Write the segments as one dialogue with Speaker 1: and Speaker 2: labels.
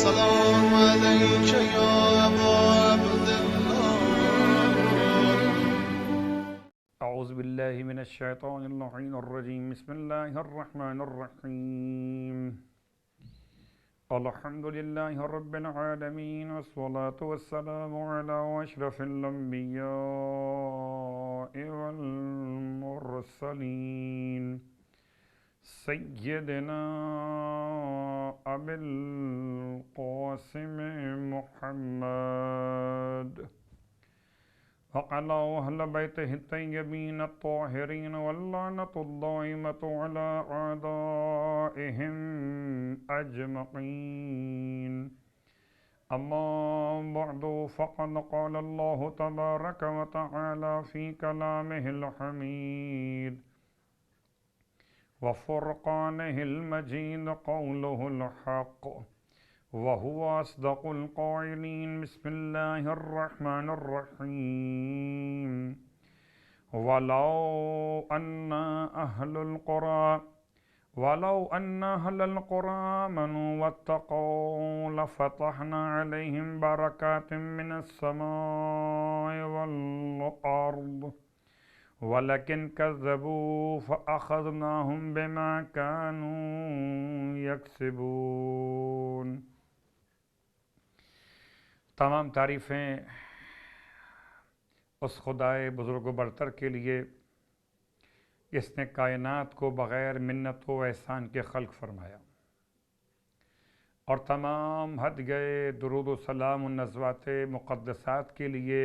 Speaker 1: السلام عليك يا أبا عبد الله.
Speaker 2: أعوذ بالله من الشيطان اللعين الرجيم. بسم الله الرحمن الرحيم. الحمد لله رب العالمين، والصلاة والسلام على أشرف الأنبياء والمرسلين سيدنا أبي القاسم محمد وعلى أهل بيته الطيبين الطاهرين، واللعنة الدائمة على أعدائهم أجمعين. أما بعد، فقد قال الله تبارك وتعالى في كلامه الحميد وفرقانه المجيد قوله الحق وهو أصدق القائلين. بسم الله الرحمن الرحيم. ولو أن أهل القرى آمنوا واتقوا لفتحنا عليهم بركات من السماء والأرض ولكن كذبوا فأخذناهم بما كانوا يكسبون. تمام تعریفیں اس خدائے بزرگ و برتر کے لیے جس نے کائنات کو بغیر منت و احسان کے خلق فرمایا، اور تمام حد گئے درود و سلام و نزوات مقدسات کے لیے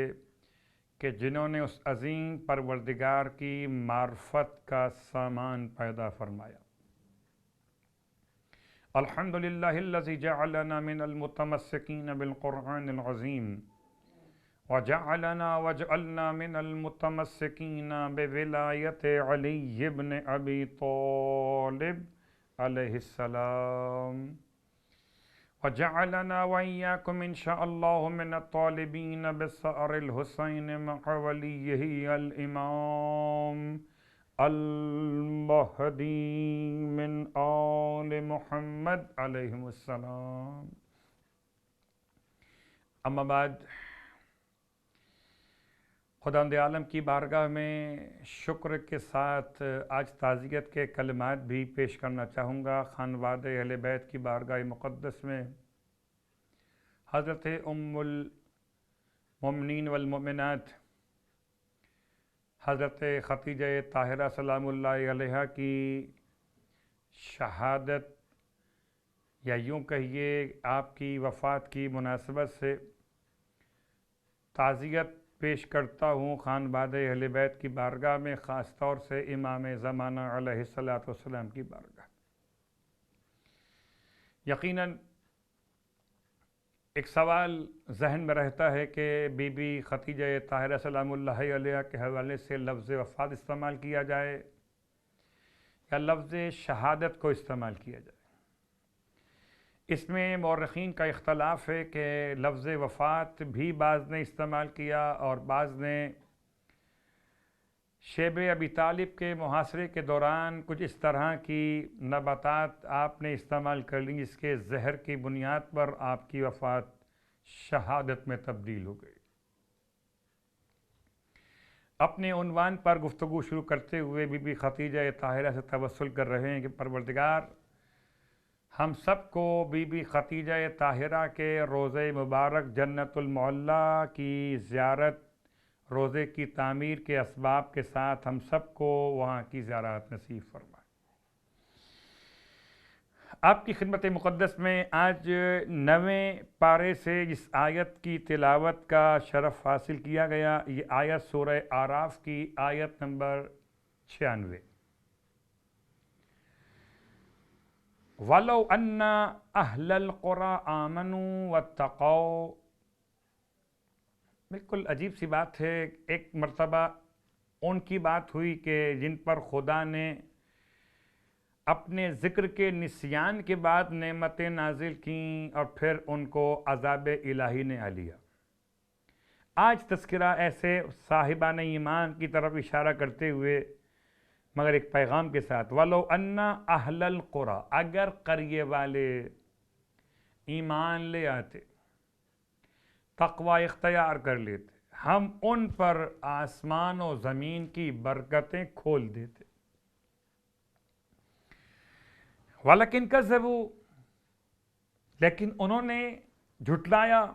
Speaker 2: کہ جنہوں نے اس عظیم پروردگار کی معرفت کا سامان پیدا فرمایا. الحمدللہ الذی جعلنا من المتمسکین بالقرآن العظیم وجعلنا من المتمسکین بولایت علی بن ابی طالب علیہ السلام، وجعلنا وإياكم إن شاء الله من الطالبين بثأر الحسين مع وليه الإمام المهدي من آل محمد علیہم السلام. اما بعد، خداوند عالم کی بارگاہ میں شکر کے ساتھ آج تعزیت کے کلمات بھی پیش کرنا چاہوں گا. خانوادہ اہل بیت کی بارگاہ مقدس میں حضرت ام المؤمنین والمؤمنات حضرت ختیجہ طاہرہ سلام اللہ علیہا کی شہادت، یا یوں کہیے آپ کی وفات کی مناسبت سے تعزیت پیش کرتا ہوں خانوادہ اہل بیت کی بارگاہ میں، خاص طور سے امام زمانہ علیہ السلام کی بارگاہ. یقیناً ایک سوال ذہن میں رہتا ہے کہ بی بی ختیجہ طاہرہ سلام اللہ علیہ کے حوالے سے لفظ وفات استعمال کیا جائے یا لفظ شہادت کو استعمال کیا جائے. اس میں مورخین کا اختلاف ہے کہ لفظ وفات بھی بعض نے استعمال کیا اور بعض نے شیب ابی طالب کے محاصرے کے دوران کچھ اس طرح کی نباتات آپ نے استعمال کر لیں جس کے زہر کی بنیاد پر آپ کی وفات شہادت میں تبدیل ہو گئی. اپنے عنوان پر گفتگو شروع کرتے ہوئے بی بی ختیجہ طاہرہ سے توسل کر رہے ہیں کہ پروردگار ہم سب کو بی بی ختیجہ طاہرہ کے روضہ مبارک جنت المعلیٰ کی زیارت، روضے کی تعمیر کے اسباب کے ساتھ ہم سب کو وہاں کی زیارت نصیب فرمائے. آپ کی خدمت مقدس میں آج 9ویں پارے سے جس آیت کی تلاوت کا شرف حاصل کیا گیا، یہ آیت سورہ اعراف کی آیت نمبر 96. وَلَوْ أَنَّ أَهْلَ الْقُرَىٰ آمَنُوا وَاتَّقَوْا. بالکل عجیب سی بات ہے. ایک مرتبہ ان کی بات ہوئی کہ جن پر خدا نے اپنے ذکر کے نسیان کے بعد نعمتیں نازل کیں اور پھر ان کو عذاب الہی نے آ لیا. آج تذکرہ ایسے صاحبان ایمان کی طرف اشارہ کرتے ہوئے مگر ایک پیغام کے ساتھ، وَلَوْ أَنَّ أَهْلَ الْقُرَىٰ، اگر قریے والے، ایمان لے آتے، تقوی اختیار کر لیتے، ہم ان پر آسمان و زمین کی برکتیں کھول دیتے۔ وَلَكِنْ كَذَّبُوا، لیکن انہوں نے جھٹلایا،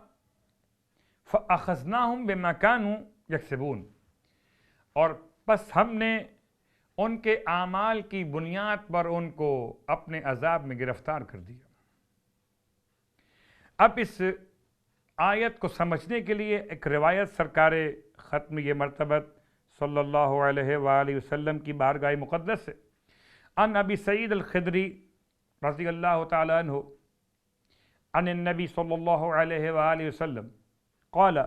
Speaker 2: فَأَخَذْنَاهُمْ بِمَا كَانُوا يَكْسِبُونَ، اور پس ہم نے ان کے اعمال کی بنیاد پر ان کو اپنے عذاب میں گرفتار کر دیا۔ اب اس آیت کو سمجھنے کے لیے ایک روایت سرکار ختمیہ مرتبت صلی اللہ علیہ وآلہ وسلم کی بارگاہ مقدس سے عن ابی سعید الخدری رضی اللہ تعالی عنہ عن النبی صلی اللہ علیہ وآلہ وسلم قال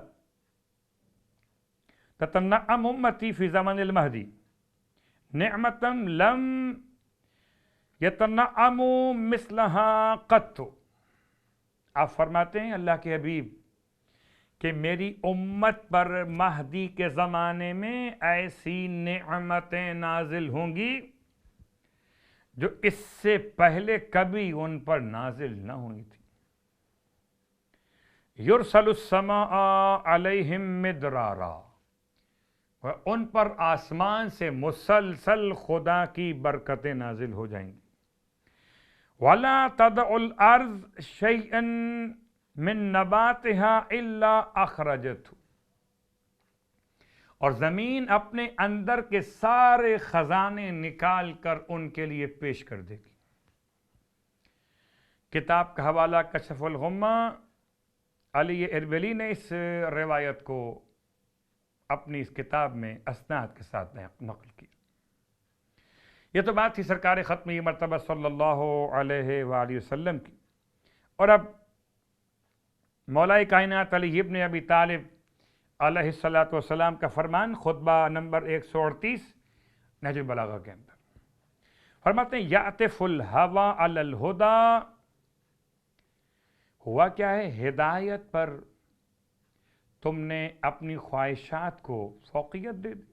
Speaker 2: تتنعم امتی فی زمن المہدی نعمتا لم یتنعم مثلها قط۔ آپ فرماتے ہیں اللہ کے حبیب کہ میری امت پر مہدی کے زمانے میں ایسی نعمتیں نازل ہوں گی جو اس سے پہلے کبھی ان پر نازل نہ ہوئی تھی۔ یرسل السماء علیہم مدرارا، ان پر آسمان سے مسلسل خدا کی برکتیں نازل ہو جائیں گی۔ وَلَا تَدْعُ الْأَرْض شَيْئًا مِّن نَبَاتِهَا إِلَّا أَخْرَجَتْهُ، اور زمین اپنے اندر کے سارے خزانے نکال کر ان کے لیے پیش کر دے گی۔ کتاب کا حوالہ کشف الغمہ، علی اربیلی نے اس روایت کو اپنی اس کتاب میں اسناد کے ساتھ نقل کیا۔ یہ تو بات تھی سرکار ختمی مرتبہ صلی اللہ علیہ وآلہ وسلم کی، اور اب مولا کائنات علی ابن ابی طالب علیہ السلام کا فرمان خطبہ نمبر 138 نہج البلاغہ کے اندر فرماتے ہیں یعطف الہوی علی الہدی، ہوا کیا ہے، ہدایت پر تم نے اپنی خواہشات کو فوقیت دے دی،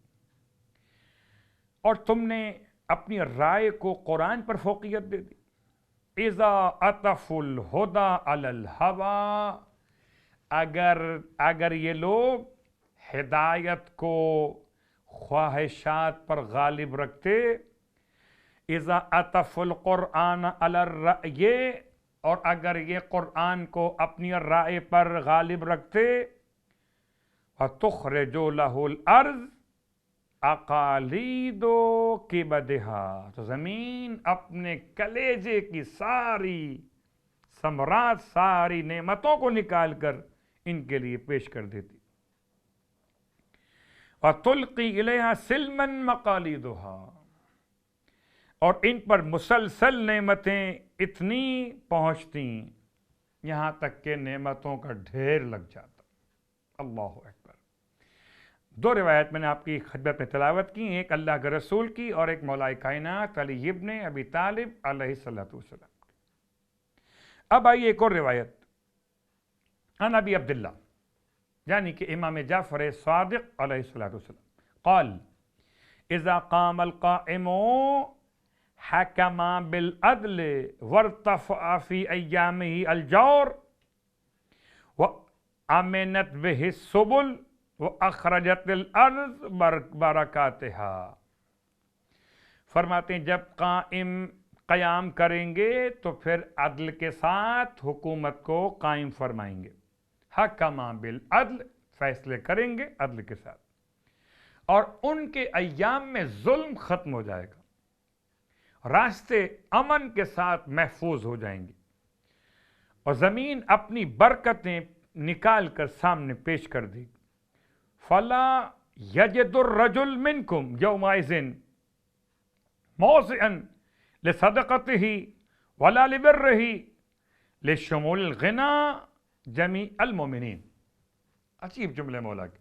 Speaker 2: اور تم نے اپنی رائے کو قرآن پر فوقیت دے دی۔ اذا عطف الہدی علی الہوی، اگر یہ لوگ ہدایت کو خواہشات پر غالب رکھتے، اذا عطف القرآن علی الرأی، اور اگر یہ قرآن کو اپنی رائے پر غالب رکھتے، فَتُخْرِجُ لَهُ الْأَرْض اقالید کبدہا، تو زمین اپنے کلیجے کی ساری ثمرات، ساری نعمتوں کو نکال کر ان کے لیے پیش کر دیتی۔ وَتُلْقِي إِلَيْهَا سِلْمًا مَقَالِيدُهَا، اور ان پر مسلسل نعمتیں اتنی پہنچتی یہاں تک کہ نعمتوں کا ڈھیر لگ جاتا۔ اللہ اکبر۔ دو روایت میں نے آپ کی خدمت میں تلاوت کی، ایک اللہ کے رسول کی اور ایک مولا کائنات علی ابن ابی طالب علیہ السلام۔ اب آئیے ایک اور روایت عن ابی عبداللہ، یعنی کہ امام جعفر صادق علیہ السلام قال اذا قام القائم حکم بالعدل وارتفع فی ایامہ الجور وامنت به السبل وَأَخْرَجَتِ الْأَرْض بَرَكَاتِهَا، فرماتے ہیں جب قیام کریں گے تو پھر عدل کے ساتھ حکومت کو قائم فرمائیں گے۔ حَكَمَ بِالْعَدْلِ، فیصلے کریں گے عدل کے ساتھ، اور ان کے ایام میں ظلم ختم ہو جائے گا، راستے امن کے ساتھ محفوظ ہو جائیں گے، اور زمین اپنی برکتیں نکال کر سامنے پیش کر دے گی۔ فَلَا يَجِدُ الرَّجُلُ مِنْكُمْ يَوْمَئِذٍ مَوْضِعًا لِصَدَقَتِهِ وَلَا لِبِرِّهِ لِشُمُولِ الْغِنَى جَمِيعَ الْمُؤْمِنِينَ۔ عجیب جملے مولا کے۔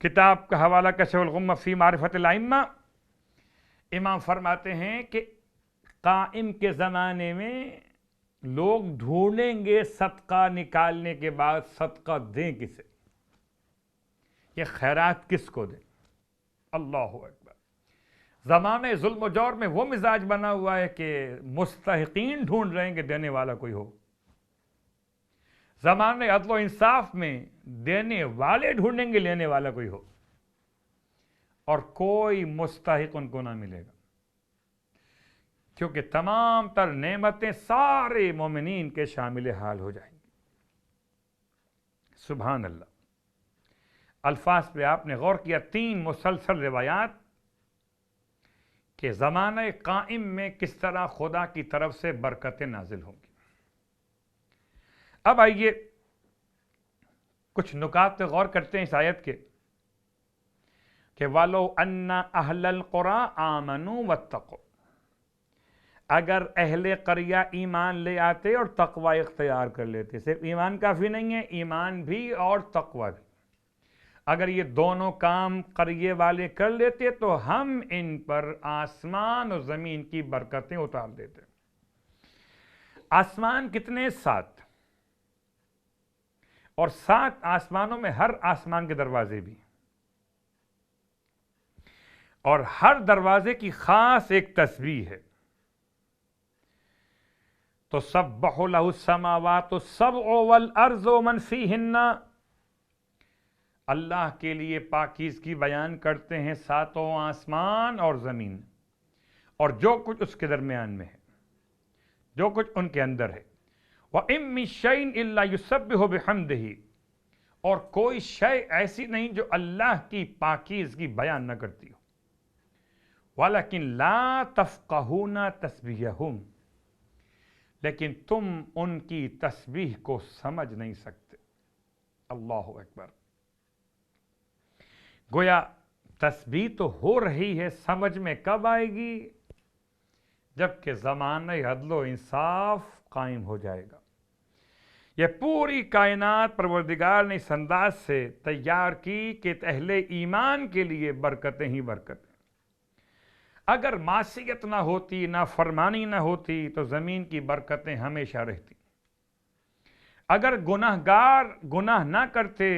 Speaker 2: کتاب کا حوالہ کشف الغمہ فی معرفت الائمہ، امام فرماتے ہیں کہ قائم کے زمانے میں لوگ ڈھونڈیں گے صدقہ نکالنے کے بعد صدقہ دیں کسے، یہ خیرات کس کو دیں۔ اللہ اکبر۔ زمانہ ظلم و جور میں وہ مزاج بنا ہوا ہے کہ مستحقین ڈھونڈ رہے ہیں کہ دینے والا کوئی ہو، زمانہ عدل و انصاف میں دینے والے ڈھونڈیں گے لینے والا کوئی ہو، اور کوئی مستحق ان کو نہ ملے گا، کیونکہ تمام تر نعمتیں سارے مومنین کے شامل حال ہو جائیں گی۔ سبحان اللہ۔ الفاظ پہ آپ نے غور کیا، 3 مسلسل روایات کہ زمانہ قائم میں کس طرح خدا کی طرف سے برکتیں نازل ہوں گی۔ اب آئیے کچھ نکات پہ غور کرتے ہیں اس آیت کے کہ وَلَوْ أَنَّ أَهْلَ الْقُرَىٰ آمَنُوا وَاتَّقُوا، اگر اہل قریہ ایمان لے آتے اور تقوی اختیار کر لیتے، صرف ایمان کافی نہیں ہے، ایمان بھی اور تقوی بھی، اگر یہ دونوں کام قریے والے کر لیتے تو ہم ان پر آسمان اور زمین کی برکتیں اتار دیتے۔ آسمان کتنے؟ 7، اور 7 آسمانوں میں ہر آسمان کے دروازے بھی، اور ہر دروازے کی خاص ایک تسبیح ہے۔ تو سبح لہ السماوات السبع والارض ومن فیہن، اللہ کے لیے پاکیزگی بیان کرتے ہیں 7 آسمان اور زمین اور جو کچھ اس کے درمیان میں ہے، جو کچھ ان کے اندر ہے۔ وَإِن مِّن شَيْءٍ إِلَّا يُسَبِّحُ بِحَمْدِهِ، اور کوئی شے ایسی نہیں جو اللہ کی پاکیزگی بیان نہ کرتی ہو۔ وَلَكِن لَا تَفْقَهُونَ تَسْبِيحَهُمْ، لیکن تم ان کی تسبیح کو سمجھ نہیں سکتے۔ اللہ اکبر۔ گویا تسبیح تو ہو رہی ہے، سمجھ میں کب آئے گی؟ جبکہ زمانہ عدل و انصاف قائم ہو جائے گا۔ یہ پوری کائنات پروردگار نے اس انداز سے تیار کی کہ اہل ایمان کے لیے برکتیں ہی برکتیں۔ اگر معصیت نہ ہوتی، نافرمانی نہ ہوتی تو زمین کی برکتیں ہمیشہ رہتی۔ اگر گناہگار گناہ نہ کرتے،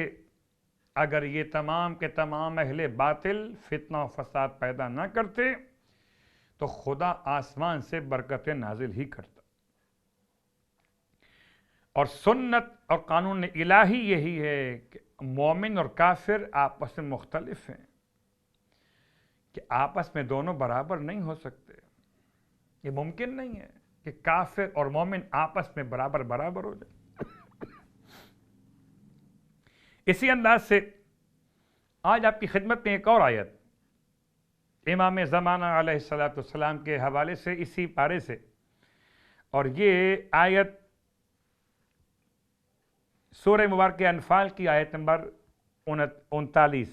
Speaker 2: اگر یہ تمام کے تمام اہل باطل فتنہ و فساد پیدا نہ کرتے تو خدا آسمان سے برکتیں نازل ہی کرتا۔ اور سنت اور قانون الہی یہی ہے کہ مومن اور کافر آپس میں مختلف ہیں، کہ آپس میں دونوں برابر نہیں ہو سکتے۔ یہ ممکن نہیں ہے کہ کافر اور مومن آپس میں برابر ہو جائے۔ اسی انداز سے آج آپ کی خدمت میں ایک اور آیت امام زمانہ علیہ السلام کے حوالے سے اسی پارے سے، اور یہ آیت سورہ مبارکہ انفال کی آیت نمبر 39،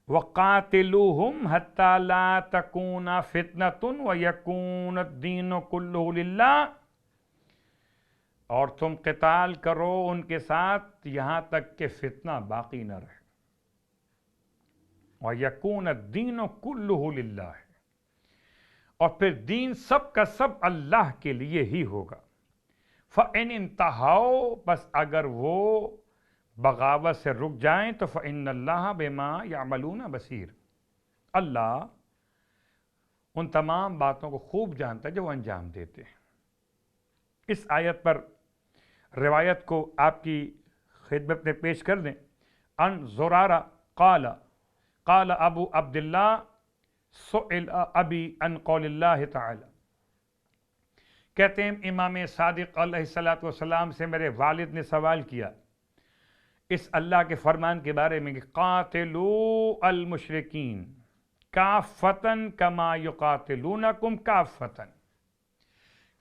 Speaker 2: وَقَاتِلُوهُمْ حَتَّى لَا تَكُونَ فِتْنَةٌ وَيَكُونَ الدِّينُ كُلُّهُ لِلَّهِ، اور تم قتال کرو ان کے ساتھ یہاں تک کہ فتنہ باقی نہ رہے، وَيَكُونَ الدِّينُ كُلُّهُ لِلَّهِ، اور پھر دین سب کا سب اللہ کے لیے ہی ہوگا۔ فَإِنِ انْتَهَوْا، بس اگر وہ بغاوت سے رک جائیں تو فَإِنَّ اللَّهَ بِمَا يَعْمَلُونَ بَصِيرٌ، اللہ ان تمام باتوں کو خوب جانتا ہے جو وہ انجام دیتے ہیں۔ اس آیت پر روایت کو آپ کی خدمت میں پیش کر دیں۔ ان زرارہ قال ابو عبداللہ سئل ابی عن قول اللہ تعالی، کہتے ہیں امام صادق علیہ السلام سے میرے والد نے سوال کیا اس اللہ کے فرمان کے بارے میں کہ قاتلوا المشرکین کافۃ کما یقاتلونکم کافۃ،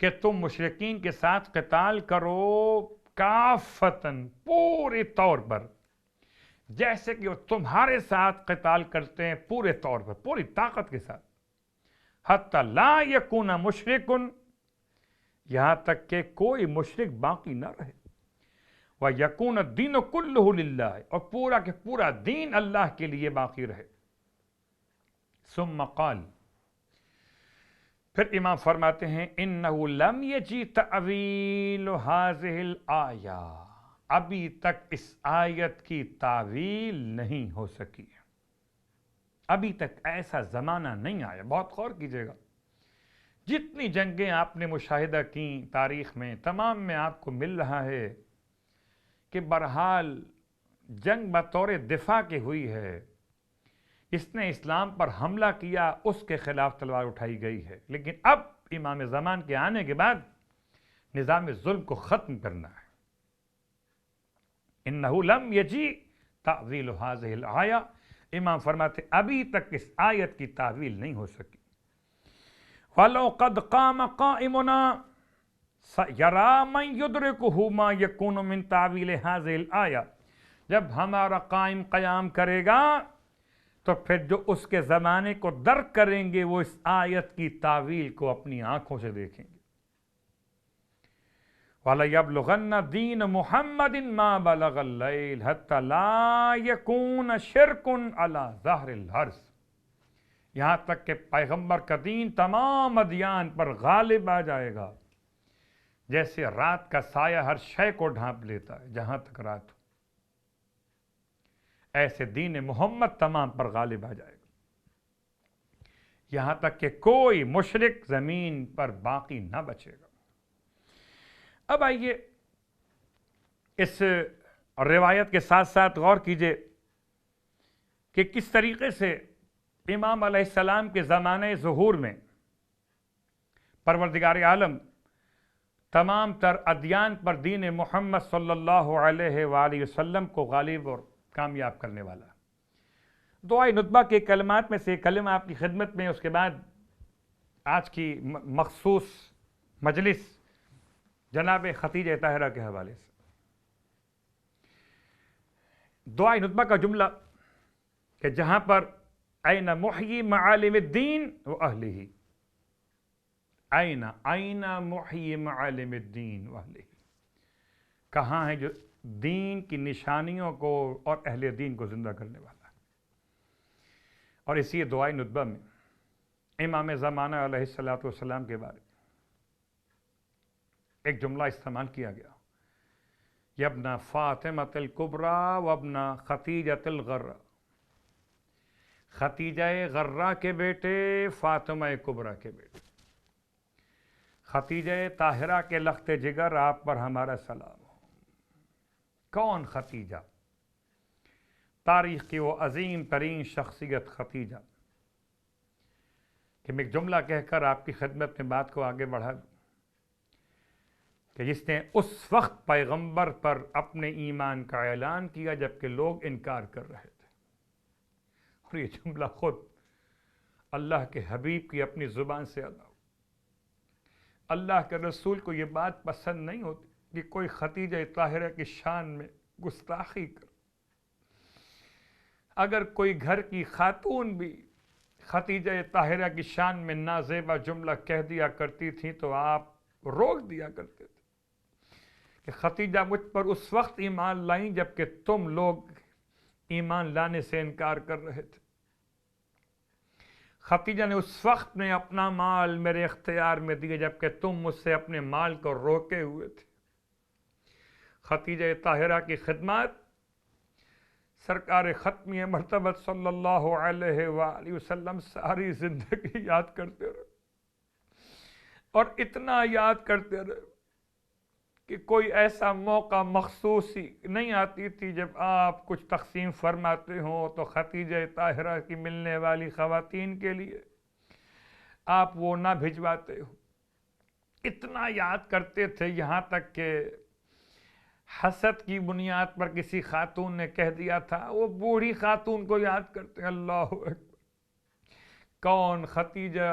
Speaker 2: کہ تم مشرکین کے ساتھ قتال کرو کافتاً، پورے طور پر، جیسے کہ وہ تمہارے ساتھ قتال کرتے ہیں پورے طور پر، پوری طاقت کے ساتھ۔ حتی لا یکون مشرکن، یہاں تک کہ کوئی مشرک باقی نہ رہے۔ وَيَكُونَ الدِّينُ كُلُّهُ لِلَّهِ، اور پورا کہ پورا دین اللہ کے لیے باقی رہے۔ ثم قال، پھر امام فرماتے ہیں اِنَّهُ لَمْ يَجِئْ تَأْوِيلُ هَذِهِ الْآيَةِ، ابھی تک اس آیت کی تعویل نہیں ہو سکی۔ ابھی تک ایسا زمانہ نہیں آیا. بہت غور کیجیے گا، جتنی جنگیں آپ نے مشاہدہ کیں تاریخ میں، تمام میں آپ کو مل رہا ہے کہ بہرحال جنگ بطور دفاع کی ہوئی ہے. اس نے اسلام پر حملہ کیا، اس کے خلاف تلوار اٹھائی گئی ہے. لیکن اب امام زمان کے آنے کے بعد نظام ظلم کو ختم کرنا ہے. انہو لم یجی تعویل هذه الآیہ، امام فرماتے ابھی تک اس آیت کی تعویل نہیں ہو سکی. وَلَوْ قَدْ قَامَ قَائِمُنَا سَيَرَى مَنْ يُدْرِكُهُ مَا يَكُونُ مِنْ تَعْوِيلِ هَذِهِ الْآیَةِ، جب ہمارا قائم قیام کرے گا تو پھر جو اس کے زمانے کو درک کریں گے وہ اس آیت کی تعویل کو اپنی آنکھوں سے دیکھیں گے. وَلَيَبْلُغَنَّ دِينَ مُحَمَّدٍ مَا بَلَغَ اللَّيْلَ حَتَّى لَا يَكُونَ شِرْكٌ عَلَى ظَهْرِ الْأَرْضِ، یہاں تک کہ پیغمبر کا دین تمام ادیان پر غالب آ جائے گا، جیسے رات کا سایہ ہر شے کو ڈھانپ لیتا ہے جہاں تک رات ہو، ایسے دین محمد تمام پر غالب آ جائے گا، یہاں تک کہ کوئی مشرک زمین پر باقی نہ بچے گا. اب آئیے اس روایت کے ساتھ ساتھ غور کیجئے کہ کس طریقے سے امام علیہ السلام کے زمانے ظہور میں پروردگار عالم تمام تر ادیان پر دین محمد صلی اللہ علیہ وآلہ وسلم کو غالب اور کامیاب کرنے والا. دعائے ندبہ کے کلمات میں سے کلمہ آپ کی خدمت میں، اس کے بعد آج کی مخصوص مجلس جناب ختیجہ طاہرہ کے حوالے سے. دعائے ندبہ کا جملہ کہ جہاں پر این محیی معالم الدین و اہلہ، این محیی معالم الدین و اہلہ، کہاں ہے جو دین کی نشانیوں کو اور اہل دین کو زندہ کرنے والا ہے. اور اسی دعائے ندبہ میں امام زمانہ علیہ السلام کے بارے میں ایک جملہ استعمال کیا گیا، یبن فاطمۃ الکبریٰ وابن ختیجۃ الغرہ، ختیجہ غرہ کے بیٹے، فاطمہ کبریٰ کے بیٹے، ختیجہ طاہرہ کے لخت جگر، آپ پر ہمارا سلام ہو. کون ختیجہ؟ تاریخ کی وہ عظیم ترین شخصیت ختیجہ کہ میں ایک جملہ کہہ کر آپ کی خدمت میں بات کو آگے بڑھا دوں کہ جس نے اس وقت پیغمبر پر اپنے ایمان کا اعلان کیا جبکہ لوگ انکار کر رہے تھے. اور یہ جملہ خود اللہ کے حبیب کی اپنی زبان سے ادا ہو. اللہ کے رسول کو یہ بات پسند نہیں ہوتی کہ کوئی ختیجہ طاہرہ کی شان میں گستاخی کر. اگر کوئی گھر کی خاتون بھی ختیجہ طاہرہ کی شان میں نازیبا جملہ کہہ دیا کرتی تھی تو آپ روک دیا کرتے تھے کہ ختیجہ مجھ پر اس وقت ایمان لائیں جبکہ تم لوگ ایمان لانے سے انکار کر رہے تھے. ختیجہ نے اس وقت میں اپنا مال میرے اختیار میں دیا جبکہ تم مجھ سے اپنے مال کو روکے ہوئے تھے. ختیجہ طاہرہ کی خدمات سرکار ختمی مرتبہ صلی اللہ علیہ وآلہ وسلم ساری زندگی یاد کرتے رہے، اور اتنا یاد کرتے رہے کہ کوئی ایسا موقع مخصوص ہی نہیں آتی تھی جب آپ کچھ تقسیم فرماتے ہوں تو ختیجہ طاہرہ کی ملنے والی خواتین کے لیے آپ وہ نہ بھجواتے ہو. اتنا یاد کرتے تھے، یہاں تک کہ حسد کی بنیاد پر کسی خاتون نے کہہ دیا تھا، وہ بوڑھی خاتون کو یاد کرتے ہیں. اللہ اکبر! کون ختیجہ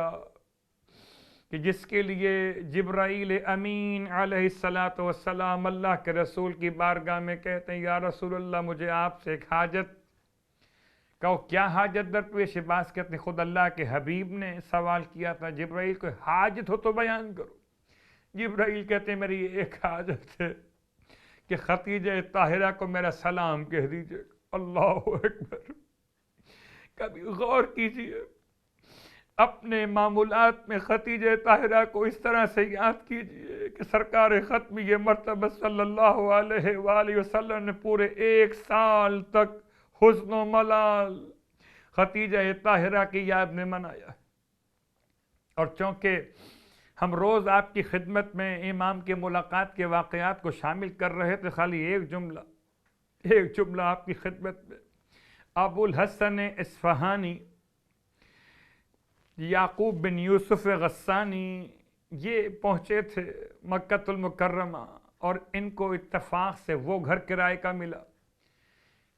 Speaker 2: کہ جس کے لیے جبرائیل امین علیہ السلام اللہ کے رسول کی بارگاہ میں کہتے ہیں یا رسول اللہ مجھے آپ سے ایک حاجت. کہو کیا حاجت در پیش باز؟ کہتے ہیں خود اللہ کے حبیب نے سوال کیا تھا جبرائیل کو حاجت ہو تو بیان کرو. جبرائیل کہتے ہیں میری ایک حاجت ہے کہ ختیجہ طاہرہ کو میرا سلام کہہ دیجئے. اللہ اکبر! کبھی غور کیجئے، اپنے معمولات میں ختیجہ طاہرہ کو اس طرح سے یاد کیجئے کہ سرکار ختمی مرتبہ صلی اللہ علیہ وآلہ وسلم نے پورے 1 سال تک حزن و ملال خدیجہ طاہرہ کی یاد میں منایا، اور چونکہ ہم روز آپ کی خدمت میں امام کی ملاقات کے واقعات کو شامل کر رہے تھے، خالی ایک جملہ آپ کی خدمت میں، ابو الحسن اصفہانی یعقوب بن یوسف غسانی یہ پہنچے تھے مکہ المکرمہ، اور ان کو اتفاق سے وہ گھر کرائے کا ملا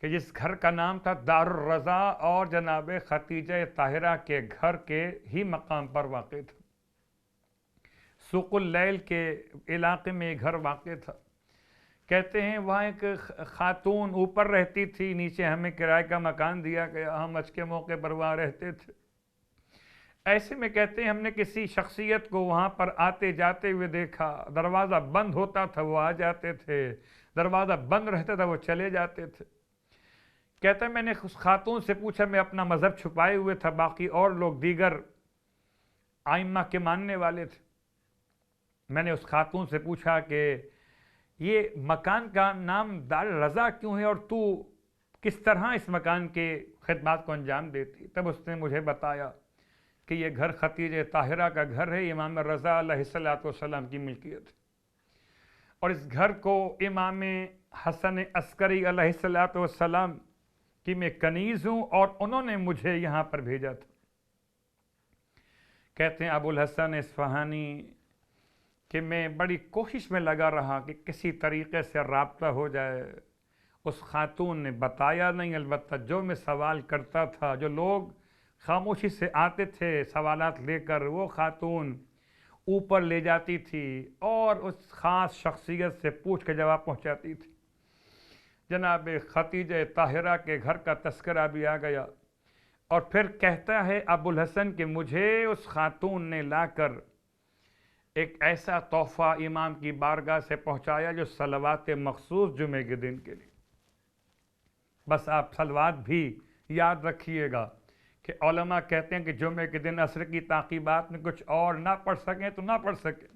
Speaker 2: کہ جس گھر کا نام تھا دار الرضا، اور جناب خدیجہ طاہرہ کے گھر کے ہی مقام پر واقع تھا۔ سوق اللیل کے علاقے میں گھر واقع تھا۔ کہتے ہیں وہاں ایک خاتون اوپر رہتی تھی، نیچے ہمیں کرائے کا مکان دیا گیا، ہم حج کے موقع پر وہاں رہتے تھے۔ ایسے میں کہتے ہیں ہم نے کسی شخصیت کو وہاں پر آتے جاتے ہوئے دیکھا، دروازہ بند ہوتا تھا وہ آ جاتے تھے، دروازہ بند رہتا تھا وہ چلے جاتے تھے۔ کہتا ہے میں نے اس خاتون سے پوچھا، میں اپنا مذہب چھپائے ہوئے تھا، باقی اور لوگ دیگر آئمہ کے ماننے والے تھے۔ میں نے اس خاتون سے پوچھا کہ یہ مکان کا نام دار رضا کیوں ہے، اور تو کس طرح اس مکان کے خدمات کو انجام دیتی؟ تب اس نے مجھے بتایا کہ یہ گھر خدیجہ طاہرہ کا گھر ہے، امام رضا علیہ السلام کی ملکیت ہے، اور اس گھر کو امام حسن عسکری علیہ السلام کی میں کنیز ہوں، اور انہوں نے مجھے یہاں پر بھیجا تھا۔ کہتے ہیں ابو الحسن اصفہانی کہ میں بڑی کوشش میں لگا رہا کہ کسی طریقے سے رابطہ ہو جائے۔ اس خاتون نے بتایا نہیں، البتہ جو میں سوال کرتا تھا، جو لوگ خاموشی سے آتے تھے سوالات لے کر، وہ خاتون اوپر لے جاتی تھی اور اس خاص شخصیت سے پوچھ کے جواب پہنچاتی تھی۔ جناب خدیجہ طاہرہ کے گھر کا تذکرہ بھی آ گیا، اور پھر کہتا ہے ابو الحسن کہ مجھے اس خاتون نے لا کر ایک ایسا تحفہ امام کی بارگاہ سے پہنچایا جو صلوات مخصوص جمعے کے دن کے لیے۔ بس آپ صلوات بھی یاد رکھیے گا کہ علماء کہتے ہیں کہ جمعے کے دن عصر کی تعقیبات میں کچھ اور نہ پڑھ سکیں تو نہ پڑھ سکیں،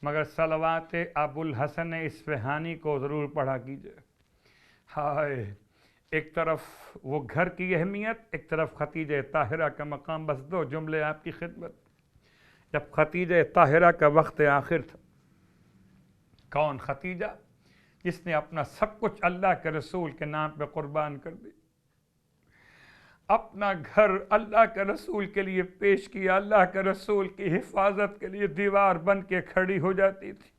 Speaker 2: مگر صلوات ابو الحسن اصفہانی کو ضرور پڑھا کیجئے۔ ہائے، ایک طرف وہ گھر کی اہمیت، ایک طرف خدیجہ طاہرہ کا مقام۔ بس دو جملے آپ کی خدمت۔ جب خدیجہ طاہرہ کا وقت آخر تھا، کون خدیجہ؟ جس نے اپنا سب کچھ اللہ کے رسول کے نام پہ قربان کر دی، اپنا گھر اللہ کے رسول کے لیے پیش کیا، اللہ کے رسول کی حفاظت کے لیے دیوار بن کے کھڑی ہو جاتی تھی۔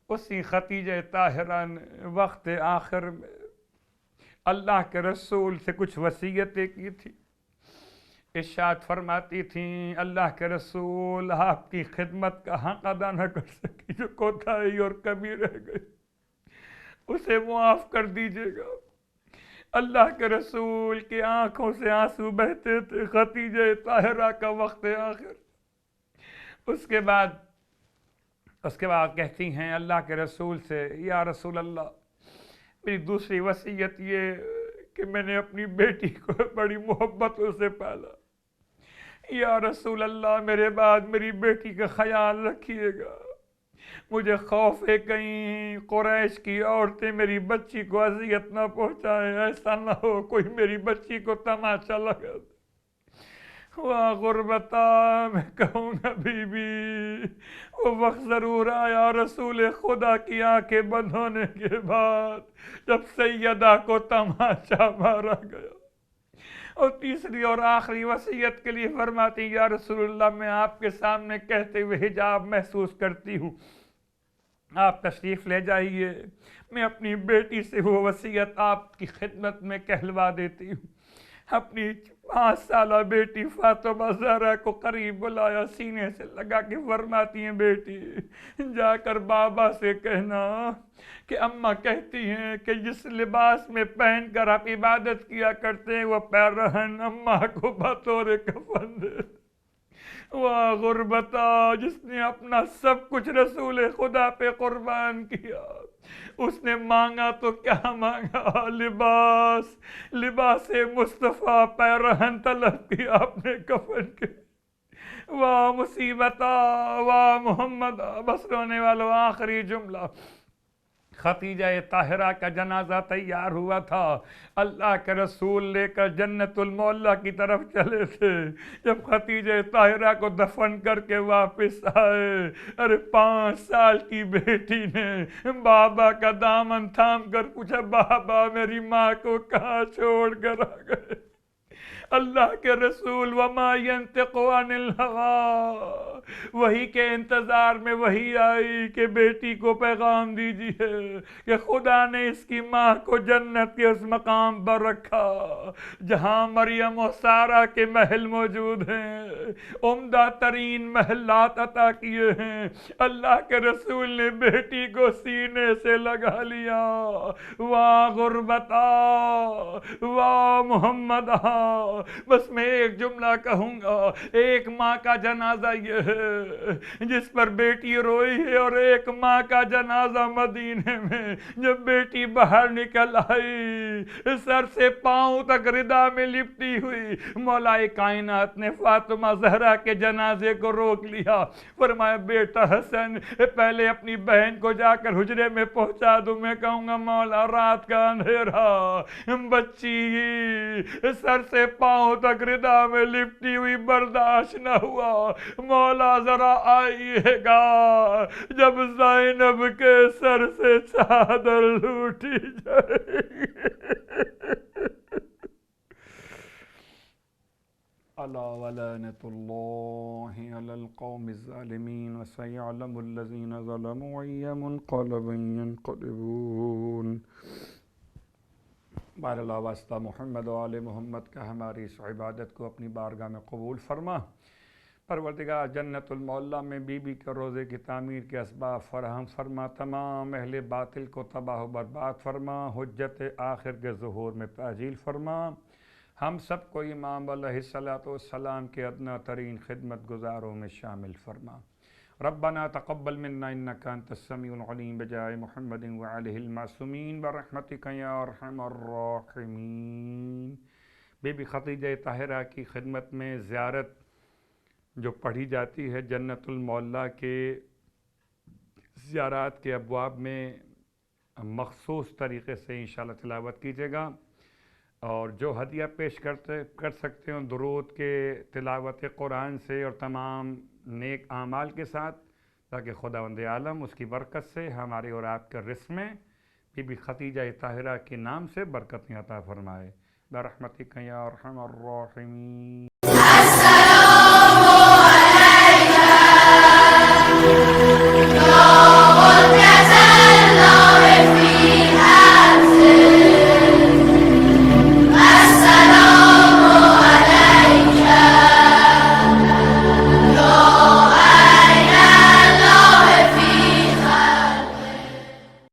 Speaker 2: اسی خدیجہ طاہرہ نے وقت آخر میں اللہ کے رسول سے کچھ وصیتیں کی تھی۔ ارشاد فرماتی تھیں اللہ کے رسول آپ کی خدمت کا حق ادا نہ کر سکی، جو کوتاہی اور کمی رہ گئی اسے معاف کر دیجیے گا۔ اللہ کے رسول کی آنکھوں سے آنسو بہتے تھے۔ خدیجہ طاہرہ کا وقت آخر۔ اس کے بعد کہتی ہیں اللہ کے رسول سے، یا رسول اللہ، میری دوسری وصیت یہ کہ میں نے اپنی بیٹی کو بڑی محبتوں سے پالا، یا رسول اللہ میرے بعد میری بیٹی کا خیال رکھیے گا، مجھے خوف ہے کہیں قریش کی عورتیں میری بچی کو اذیت نہ پہنچائیں، ایسا نہ ہو کوئی میری بچی کو تماشا لگا دے۔ واہ غربتا، میں کہوں گا بی بی، وہ وقت ضرور آیا رسول خدا کی آنکھیں بند ہونے کے بعد جب سیدہ کو تماشا مارا گیا۔ اور تیسری اور آخری وصیت کے لیے فرماتی یا رسول اللہ میں آپ کے سامنے کہتے ہوئے حجاب محسوس کرتی ہوں، آپ تشریف لے جائیے، میں اپنی بیٹی سے وہ وصیت آپ کی خدمت میں کہلوا دیتی ہوں۔ اپنی 5 سالہ بیٹی فاطمہ زہرا کو قریب بلایا، سینے سے لگا کے فرماتی ہیں بیٹی جا کر بابا سے کہنا کہ اماں کہتی ہیں کہ جس لباس میں پہن کر آپ عبادت کیا کرتے ہیں وہ پیرہن اماں کو بطور کفن دے۔ واہ غربتا، جس نے اپنا سب کچھ رسول خدا پہ قربان کیا، اس نے مانگا تو کیا مانگا، لباس مصطفیٰ پیرہن طلب کیا اپنے کفن کے۔ واہ مصیبتا، واہ محمد، بس رونے والوں آخری جملہ۔ خدیجہ طاہرہ کا جنازہ تیار ہوا تھا، اللہ کے رسول لے کر جنت المعلیٰ کی طرف چلے تھے۔ جب خدیجہ طاہرہ کو دفن کر کے واپس آئے، ارے 5 سال کی بیٹی نے بابا کا دامن تھام کر پوچھا، بابا میری ماں کو کہاں چھوڑ کر آ گئے؟ اللہ کے رسول وما ينطق عن الهوى، وہی کے انتظار میں وہی آئی کہ بیٹی کو پیغام دیجیے کہ خدا نے اس کی ماں کو جنت کے اس مقام پر رکھا جہاں مریم و سارہ کے محل موجود ہیں، عمدہ ترین محلات عطا کیے ہیں۔ اللہ کے رسول نے بیٹی کو سینے سے لگا لیا، واہ غربتا واہ محمد۔ بس میں ایک جملہ کہوں گا، ایک ماں کا جنازہ یہ ہے جس پر بیٹی روئی ہے، اور ایک ماں کا جنازہ مدینے میں جب بیٹی باہر نکل آئی سر سے پاؤں تک ردا میں لپٹی ہوئی، مولا کائنات نے فاطمہ زہرا کے جنازے کو روک لیا، فرمایا بیٹا حسن پہلے اپنی بہن کو جا کر حجرے میں پہنچا دوں، میں کہوں گا مولا رات کا اندھیرا، بچی سر سے پاؤں تک ردا میں لپٹی ہوئی برداشت نہ ہوا، مولا ذرا آئیے گا جب زینب کے سر سے چادر لوٹی جائے گی۔ الا ولعنۃ اللہ علی القوم الظالمین وسیعلم الذین ظلموا ای منقلب ینقلبون۔ بار اللہ واسطہ محمد و آل محمد کا ہماری اس عبادت کو اپنی بارگاہ میں قبول فرما۔ پروردگار جنت المعلیٰ میں بی بی کے روزے کی تعمیر کے اسباب فراہم فرما، تمام اہل باطل کو تباہ و برباد فرما، حجت آخر کے ظہور میں تعجیل فرما، ہم سب کو امام علیہ السلام کے ادنیٰ ترین خدمت گزاروں میں شامل فرما۔ ربنا تقبل منا انك انت السميع العليم بجاه محمد وعليه المعصومين برحمتك يا ارحم الراحمين۔ بی بی خدیجہ طاہرہ کی خدمت میں زیارت جو پڑھی جاتی ہے جنت المعلیٰ کے زیارات کے ابواب میں مخصوص طریقے سے انشاءاللہ تلاوت کیجیے گا، اور جو ہدیہ پیش کر سکتے ہوں درود کے تلاوت قرآن سے اور تمام نیک اعمال کے ساتھ، تاکہ خداوند عالم اس کی برکت سے ہمارے اور آپ کے رزق میں بی بی خدیجہ طاہرہ کے نام سے برکتیں عطا فرمائے، برحمتک یا ارحم الراحمین۔
Speaker 3: السلام علیکم۔